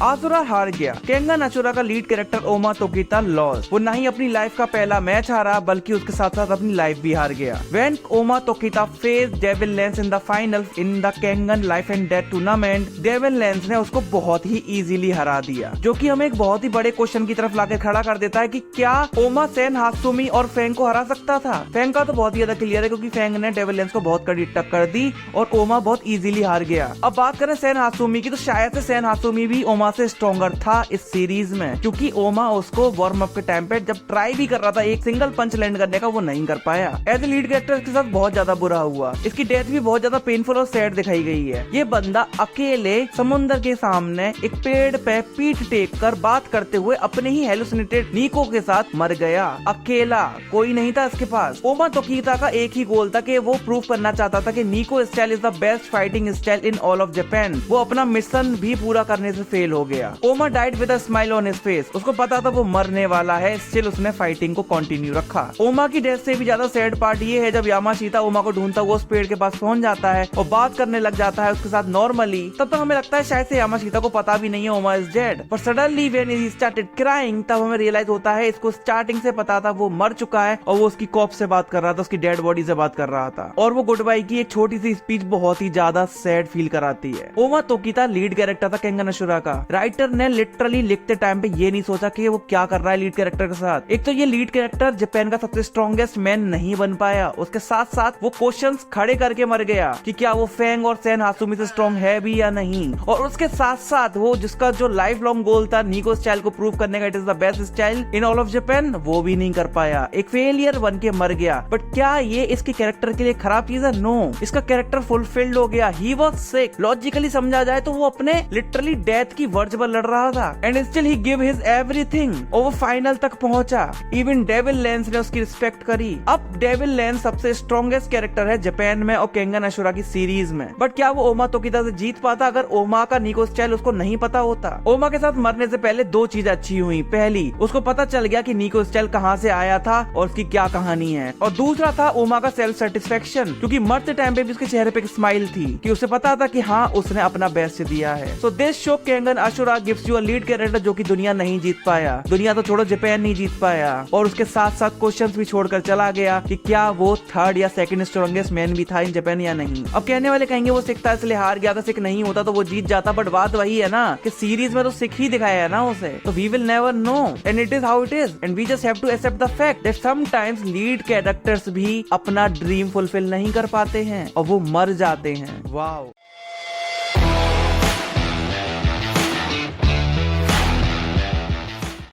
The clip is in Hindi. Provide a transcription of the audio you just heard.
आसुरा हार गया। केंगन अशुरा का लीड कैरेक्टर ओमा तोकिता लॉस। वो न ही अपनी लाइफ का पहला मैच हारा बल्कि उसके साथ साथ अपनी लाइफ भी हार गया। When Ohma Tokita face Devil Lance in the final in the Kengan life and death tournament, Devil Lance ने उसको बहुत ही इजीली हरा दिया, जो कि हमें एक बहुत ही बड़े क्वेश्चन की तरफ लाकर खड़ा कर देता है कि क्या ओमा सेन हात्सुमी और फेंग को हरा सकता था। फेंग का तो बहुत ही ज्यादा क्लियर है क्योंकि फेंग ने डेविल लेंस को बहुत कड़ी टक्कर दी और ओमा बहुत इजीली हार गया। अब बात करें सेन हात्सुमी की, तो शायद से सेन हात्सुमी भी ओमा से स्ट्रॉन्गर था इस सीरीज में, क्योंकि ओमा उसको वार्म अप के टाइम पे जब ट्राई भी कर रहा था एक सिंगल पंच लैंड करने का, वो नहीं कर पाया। एज ए लीड कैरेक्टर इसके साथ बहुत ज्यादा बुरा हुआ। इसकी डेथ भी बहुत ज्यादा पेनफुल और सैड दिखाई गई है। ये बंदा अकेले समुद्र के सामने एक पेड़ पे पीठ टेक कर बात करते हुए अपने ही हेलुसिनेटेड नीको के साथ मर गया। अकेला, कोई नहीं था इसके पास। ओमा तोकिता का एक ही गोल था कि वो प्रूव करना चाहता था कि नीको style is the best fighting style in all of Japan. वो अपना मिशन भी पूरा करने से फेल हो गया। ओमा died with a smile on his face. उसको पता था वो मरने वाला है, स्टिल उसने फाइटिंग को कंटिन्यू रखा। ओमा की डेथ से भी ज्यादा सैड पार्ट ये है जब यामाशीता ओमा को ढूंढता हुआ उस पेड़ के पास पहुंच जाता है और बात करने लग जाता है उसके साथ नॉर्मली। तब तक हमें लगता है शायद से यामाशीता को पता भी नहीं है ओमा इज डेड, पर suddenly when he started crying, तब हमें रियलाइज होता है इसको स्टार्टिंग से पता था वो मर चुका है और वो उसकी कॉप से बात कर रहा था, उसकी डेड बॉडी से बात कर रहा था। और वो गुड बाय की एक छोटी सी स्पीच बहुत ही ज्यादा सैड फील कराती है। ओमा तोकिता लीड कैरेक्टर था केंगन अशुरा का। राइटर ने लिटरली लिखते टाइम पे ये नहीं सोचा कि वो क्या कर रहा है लीड कैरेक्टर के साथ। एक तो ये लीड कैरेक्टर जापान का सबसे स्ट्रॉन्गेस्ट मैन नहीं बन पाया, उसके साथ साथ वो क्वेश्चंस खड़े करके मर गया कि क्या वो फेंग और सेन हात्सुमी से स्ट्रॉन्ग है भी या नहीं। और उसके साथ साथ वो जिसका जो लाइफ लॉन्ग गोल था नीको स्टाइल को प्रूव करने का, it is the best style in all of Japan, वो भी नहीं कर पाया। एक फेलियर बन के मर गया। बट क्या ये इसके कैरेक्टर के लिए खराब चीज है? नो, इसका कैरेक्टर फुलफिल्ड हो गया। He was sick. लॉजिकली समझा जाए तो वो अपने लिटरली डेथ की वर्ज पर लड़ रहा था and still he give his everything और वो फाइनल तक पहुंचा। इवन डेविल लेंस ने उसकी रिस्पेक्ट करी। अब डेविल लेंस सबसे स्ट्रॉन्गेस्ट कैरेक्टर है जापान में और केंगन अशुरा की सीरीज में। बट क्या वो ओमा तोकिता से जीत पाता अगर ओमा का नीको स्टाइल उसको नहीं पता होता? ओमा के साथ मरने से पहले दो चीज अच्छी हुई। पहली, उसको पता चल गया कि नीको स्टाइल कहाँ से आया था और उसकी क्या कहानी है। और दूसरा था ओमा का सेल्फ सेटिस्फेक्शन, क्योंकि मरते टाइम पे भी उसके चेहरे पे एक स्माइल थी कि उसे पता था कि हाँ उसने अपना बेस्ट दिया है। So this show Kangen Ashura gives you a lead character जो कि दुनिया नहीं जीत पाया। दुनिया तो छोड़ो, जापान नहीं जीत पाया। और उसके साथ साथ क्वेश्चंस भी छोड़कर चला गया कि क्या वो थर्ड या सेकंड स्ट्रॉन्गेस्ट मैन भी था इन जापान या नहीं। अब कहने वाले कहेंगे वो सिख था इसलिए हार गया, अगर सिख नहीं होता तो वो जीत जाता। बट बात वही है ना कि सीरीज में तो सिख ही दिखाया है ना उसे, तो we will never know and it is how it is and we just have to accept the fact that sometimes lead characters भी अपना ड्रीम फुलफिल नहीं कर पाते हैं और वो मर जाते हैं। वाओ।